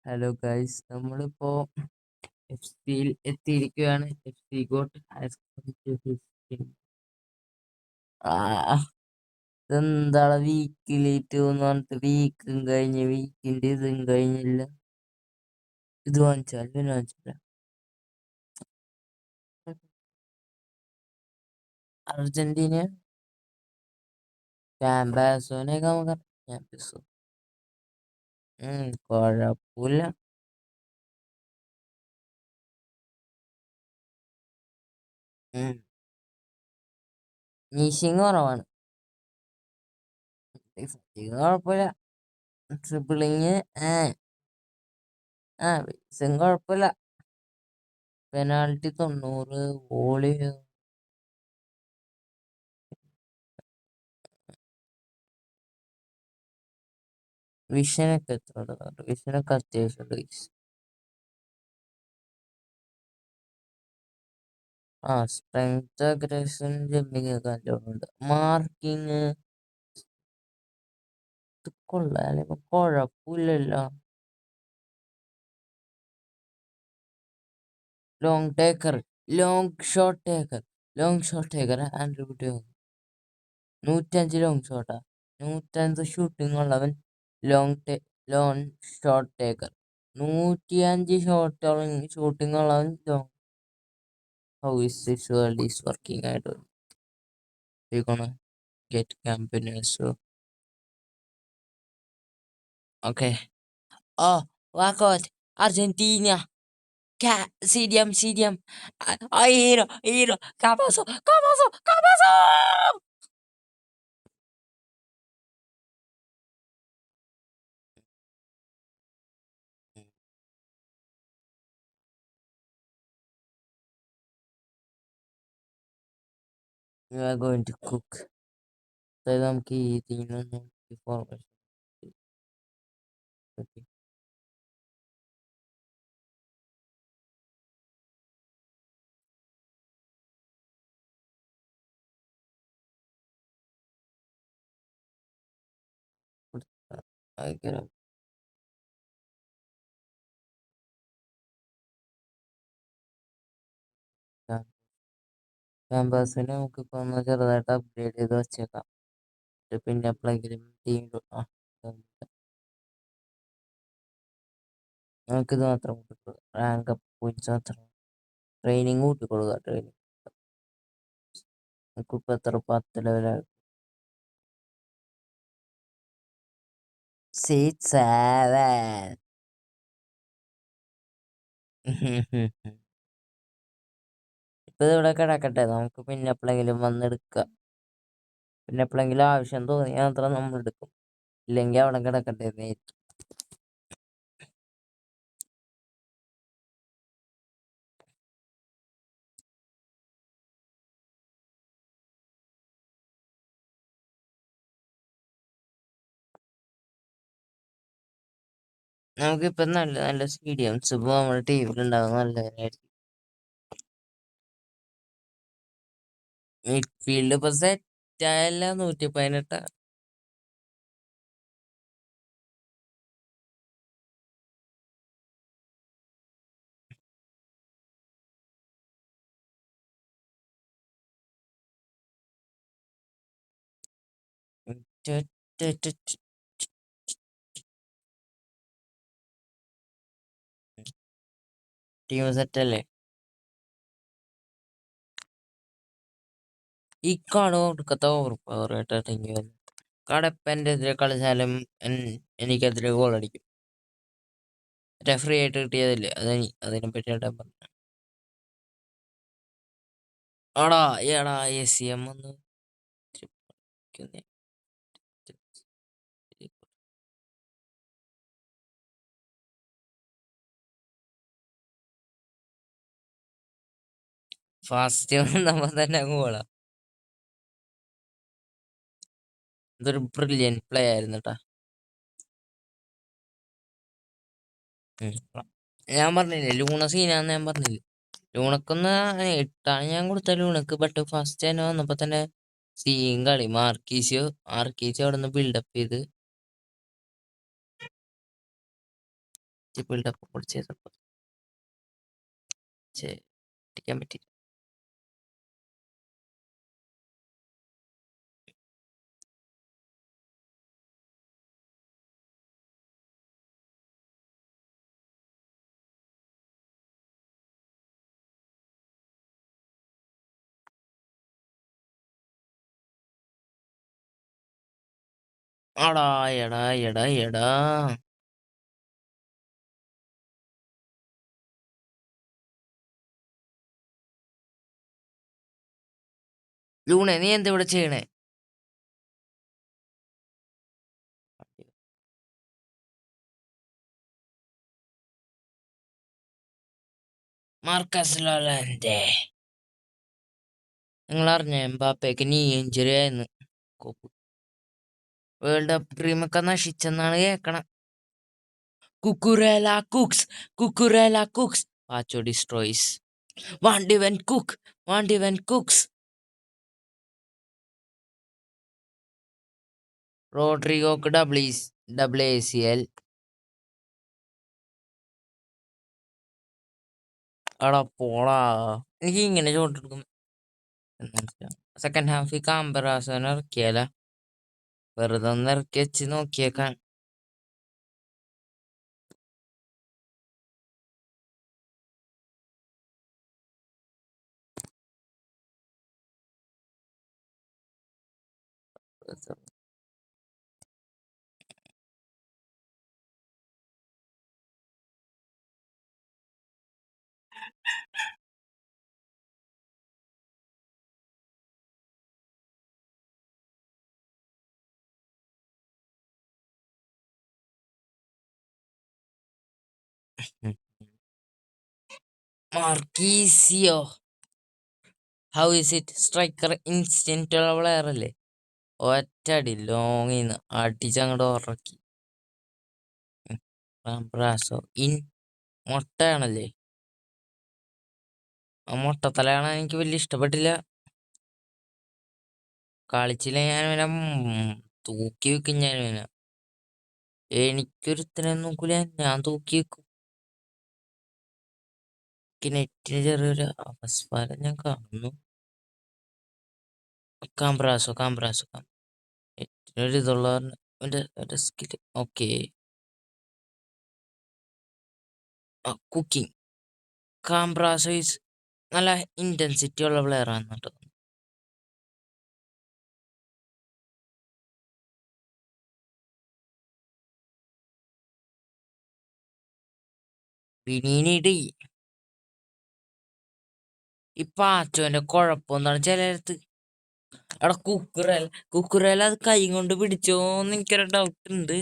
Hello guys, നമ്മളിപ്പോ F സിയിൽ എത്തിയിരിക്കുകയാണ്. എഫ് സി ഗോട്ട് ഇതെന്താണ് വീക്ക് ലേറ്റ് എന്ന് പറഞ്ഞിട്ട് വീക്കും കഴിഞ്ഞ് വീക്കിന്റെ ഇതും കഴിഞ്ഞില്ല. ഇത് വാങ്ങിച്ചാൽ പിന്നെ വാങ്ങിച്ചില്ല. അർജന്റീന ക്യാമ്പാസോനെയൊക്കെ നമുക്ക് ക്യാമ്പസോ കുഴപ്പമില്ല. ഫിനിഷിങ് കുറവാണ്. കുഴപ്പമില്ല. ട്രിപ്പിളിങ് കുഴപ്പമില്ല. പെനാൾട്ടി 90, വോളി വിഷനൊക്കെ എത്ര ഉണ്ട്? വിഷനൊക്കെ അത്യാവശ്യം ഉണ്ട്. സ്ട്രെങ്ത്, അഗ്രഷൻ, ജമ്പിങ് ഒക്കെ നല്ലോണം ഉണ്ട്. മാർക്കിങ് കൊള്ളാം, കുഴപ്പമില്ലല്ലോ. Long taker, long shot taker and attribute 105 long ഷോട്ടാ. 105 ഷൂട്ടിംഗ് ഉള്ളവൻ ലോങ് ഷോട്ട് ടേക്കർ. 105 ഷൂട്ടിംഗ് ഉള്ളവൻ long. How is this world is working? I don't know. We're gonna get campaigners. So okay. Walkout, Argentina. CDM. Hero. Capazo. We are going to cook. നമുക്ക് ഈ ഇതിനൊന്നും information അയക്കണം. ക്യാമ്പസിനെ നമുക്കിപ്പോ ഒന്ന് ചെറുതായിട്ട് upgrade ചെയ്ത് വെച്ചേക്കാം. പിന്നെ എപ്പോഴെങ്കിലും ടീം നമുക്കിത് മാത്രം കൂട്ടിക്കൊടുക്കുക. റാങ്ക് അപ്പ് പോയിന്റ്സ് മാത്രം. ട്രെയിനിങ് കൂട്ടിക്കൊടുക്കുക. നമുക്കിപ്പോ എത്ര 10 ലെവലായി. സീറ്റ് 7. ഇപ്പൊ ഇവിടെ കിടക്കട്ടെ, നമുക്ക് പിന്നെ എപ്പോഴെങ്കിലും വന്നെടുക്കാം. പിന്നെ എപ്പോഴെങ്കിലും ആവശ്യം തോന്നിയാൽ മാത്രം നമ്മൾ എടുക്കും, ഇല്ലെങ്കിൽ അവിടെ കിടക്കട്ടെ. നമുക്കിപ്പം നല്ല നല്ല സ്റ്റേഡിയംസ് ഇപ്പൊ നമ്മുടെ ടീമിലുണ്ടാകും. നല്ലതായിരിക്കും. മിഡ്ഫീൽഡ് ഇപ്പൊ സെറ്റ് ആയല്ല. 118. ടീം സെറ്റ് അല്ലേ? ഈ കാട് കൊടുക്കത്ത ഓവർ പവർ ആയിട്ടെങ്കിൽ കടപ്പൻ്റെ എതിരെ കളിച്ചാലും എനിക്കെതിരെ ഗോൾ അടിക്കും. റെഫറി ആയിട്ട് കിട്ടിയതല്ലേ, അതിനെ പറ്റിയായിട്ട് പറഞ്ഞു. എടാ ACM ഒന്ന് ഫാസ്റ്റ് നമ്മൾ തന്നെ ഗോളാ. ഇതൊരു ബ്രില്യൻ പ്ലേ ആയിരുന്നു കേട്ടാ. ഞാൻ പറഞ്ഞില്ലേ ലൂണ സീനാന്ന് ഞാൻ പറഞ്ഞില്ലേ. ലൂണക്കൊന്ന് 8 ഞാൻ കൊടുത്ത ലൂണക്ക്. ബട്ട് ഫസ്റ്റ് തന്നെ വന്നപ്പോ തന്നെ സീൻ കളി. മാർക്കീസ് അവിടെ നിന്ന് ബിൽഡപ്പ് ചെയ്ത് ബിൽഡപ്പ് കൂടി ചെയ്തപ്പോൾ അടിക്കാൻ പറ്റി. ആടാ എടാ എടാ എടാ ലൂണെ, നീ എന്താ ഇവിടെ ചെയ്യണേ? മാർക്കസ് ലോറൻറെ, നിങ്ങൾ അറിഞ്ഞ എംബാപ്പയ്ക്ക് നീ ഇഞ്ചുറി ആയിരുന്നു. വേൾഡ് കപ്പ് ഡ്രീമൊക്കെ നശിച്ചെന്നാണ് കേക്കണം. Cucurella cooks, Cucurella cooks, Pacho destroys. Van de Ven cook, van de Ven cooks. റോഡ്രിഗോക്ക് ഡബിൾ ACL. എടാ പോടാ, എനിക്ക് ഇങ്ങനെ ചോട്ടെടുക്കും. സെക്കൻഡ് ഹാഫിൽ കാമ്പറാസോനെ ഇറക്കിയാല, വെറുതെ ഒന്ന് ഇറക്കി വെച്ച് നോക്കിയേക്കാൻ. Marchisio, how is it? Striker instant ഉള്ള പ്ലെയർ അല്ലേ. ഒറ്റടി ലോങ്ങിന്ന് അടിച്ചങ്ങോട്ട് ഉറക്കി. ബ്രാസോ ഇൻ മൊട്ടയാണല്ലേ. ആ മൊട്ടത്തലയാണ് എനിക്ക് വലിയ ഇഷ്ടപ്പെട്ടില്ല. കളിച്ചില്ല ഞാൻ ഇവനെ തൂക്കി വെക്കും. ഞാൻ ഇവനെ, എനിക്കൊരുത്തനെ നോക്കൂല, ഞാൻ തൂക്കി വെക്കും. നെറ്റിന് ചെറിയൊരു അപസ്മാരം ഞാൻ കാണുന്നു. കാംബ്രാസോ നെറ്റിനൊരു ഇതുള്ള skill. Okay, cooking. Cambiaso is നല്ല ഇന്റൻസിറ്റി ഉള്ള പ്ലെയർ ആണ് കേട്ടോ. പിന്നീട് ഈ പാച്ചോന്റെ കുഴപ്പമെന്താണ് ചിലടത്ത്. അവിടെ കുക്കുറേല അത് കൈ കൊണ്ട് പിടിച്ചോന്ന് എനിക്കൊരു ഡൗട്ട് ഉണ്ട്.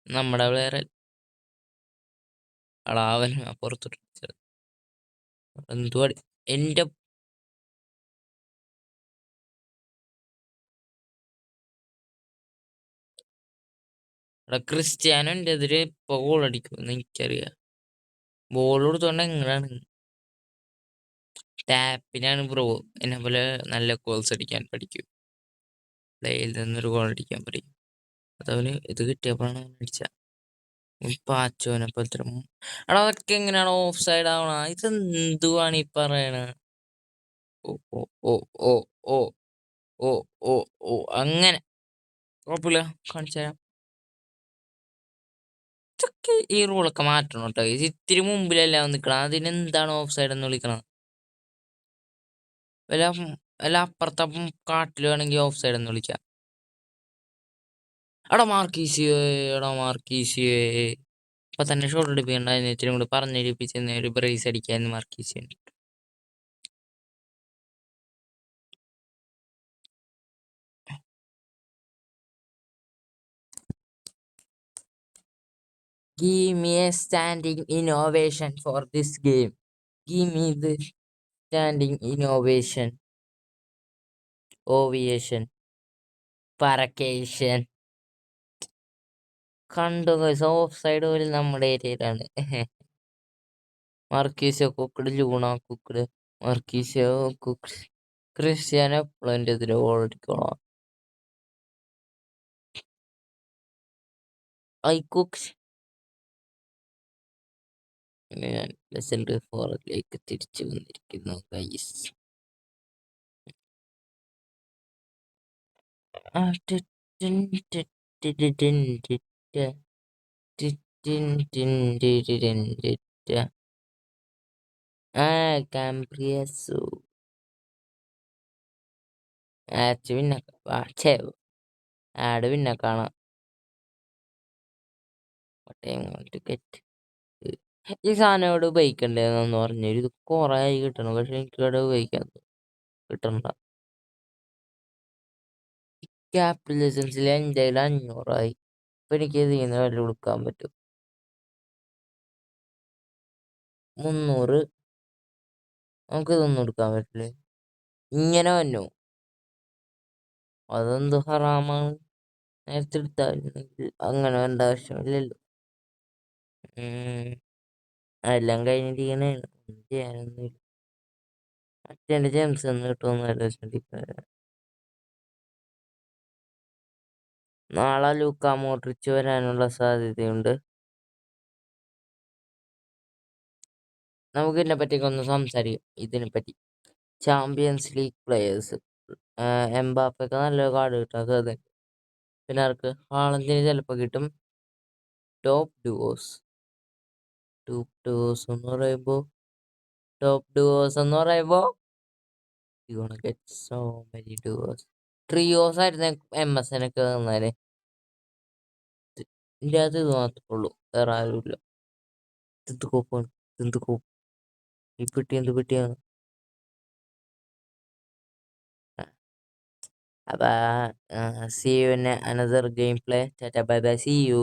നമ്മുടെ പ്ലെയർ അവൻ പുറത്തോട്ട് എന്തുവാ എന്റെ ക്രിസ്ത്യാനോ എന്റെ എതിരെ ഇപ്പൊ ഗോൾ അടിക്കുമെന്ന് എനിക്കറിയാം. ബോൾ കൊടുത്തോണ്ട് എങ്ങനെയാണ് ടാപ്പിനാണ് ബ്രോ. എന്നെ പോലെ നല്ല ഗോൾസ് അടിക്കാൻ പഠിക്കും. പ്ലേയിൽ നിന്നൊരു ഗോൾ അടിക്കാൻ പഠിക്കും. അതവന് ഇത് കിട്ടിയപ്പോഴാണ് അടിച്ച. പാച്ചോനെ പോലത്തെ എടാ, അതൊക്കെ എങ്ങനെയാണ് ഓഫ് സൈഡ് ആവണ? ഇത് എന്തുവാണ് ഈ പറയണ? ഓ ഓ ഓ ഓ ഓ ഓ ഓ ഓ അങ്ങനെ കുഴപ്പമില്ല, കാണിച്ചു തരാം. ഇതൊക്കെ ഈ റൂളൊക്കെ മാറ്റണം കേട്ടോ. ഇത് ഇത്തിരി മുമ്പിലല്ല നിൽക്കണം. അതിനെന്താണ് ഓഫ് സൈഡ് എന്ന് വിളിക്കണം? വല്ല അപ്പുറത്തെ കാട്ടിൽ വേണമെങ്കിൽ ഓഫ് സൈഡ് എന്ന് വിളിക്കാം. എടാ മാർക്കീസിയോ ഇപ്പൊ തന്നെ ഷോട്ട് എടുപ്പിക്കണ്ടായിരുന്നു. ഇത്തിരി കൂടെ പറഞ്ഞിരിപ്പിച്ചെന്ന് ഒരു brace അടിക്കാന്ന് മാർക്കീസിയോ. Give me a standing innovation for this game. Give me the standing innovation. Ovation. Parcation. കണ്ടു ഓഫ് സൈഡ് പോലും നമ്മുടെ ഏരിയയിലാണ്. Marchisio cooked, Luna cooked, Marchisio cooked. Cristiano എപ്പോഴും എൻ്റെ എതിരെ ഓടിക്കോളാം. ഐ കുക്സ് അങ്ങനെ ഞാൻ ലെജൻഡറി ഫോറിലേക്ക് തിരിച്ചു വന്നിരിക്കുന്നു ഗൈസ്. കാംബ്രിയസു പിന്നെ ആഡ് പിന്നെ കാണാം. ഈ സാധനം ഇവിടെ ഉപയോഗിക്കണ്ടേന്ന് പറഞ്ഞു. ഇത് കുറെ ആയി കിട്ടണം, പക്ഷെ എനിക്ക് ഇവിടെ ഉപയോഗിക്കാൻ കിട്ടണ്ട. ക്യാപിറ്റലിസംസിൽ എൻ്റെ 500 ഇപ്പൊ എനിക്ക് ഇതിന്ന് വില കൊടുക്കാൻ പറ്റും. 300 നമുക്ക് ഇതൊന്നും എടുക്കാൻ പറ്റില്ലേ? ഇങ്ങനെ വന്നു. അതെന്ത് ഹറാമാണ്. നേരത്തെ എടുത്തായിരുന്നെങ്കിൽ അങ്ങനെ വേണ്ട ആവശ്യമില്ലല്ലോ. എല്ലാം കഴിഞ്ഞിരിക്കണേണ്, ഒന്നും ചെയ്യാനൊന്നുമില്ല. മറ്റേ ജെംസ് ഒന്നും കിട്ടുമെന്ന് ആലോചിച്ചോണ്ടിരിക്കുന്നത്. നാളെ ലൂക്ക മോഡ്രിച്ച് വരാനുള്ള സാധ്യതയുണ്ട്. നമുക്ക് ഇതിനെപ്പറ്റിയൊക്കെ ഒന്ന് സംസാരിക്കാം. ഇതിനെപ്പറ്റി ചാമ്പ്യൻസ് ലീഗ് പ്ലെയേഴ്സ് എംബാപ്പയ്ക്ക് നല്ലൊരു കാർഡ് കിട്ടാൻ സാധ്യത. പിന്നെ ആർക്ക്? ഹാളന്റിന് ചിലപ്പോൾ കിട്ടും. ടോപ്പ് ഡുവോസ് എന്ന് പറയുമ്പോൾ you gonna get so many duos. ട്രിയോസ് ആയിരുന്നു MSN ഒക്കെ തന്നാല്. ഇതിൻ്റെ അകത്ത് ഇത് മാത്രമേ ഉള്ളൂ, വേറെ ആരുമില്ല. എന്ത് കോപ്പാണ്, എന്ത് കോപ്പ് ഈ പെട്ടി, എന്ത് പെട്ടിയാണ്. അപ്പൊ see you in another gameplay. Tata bye bye, see you.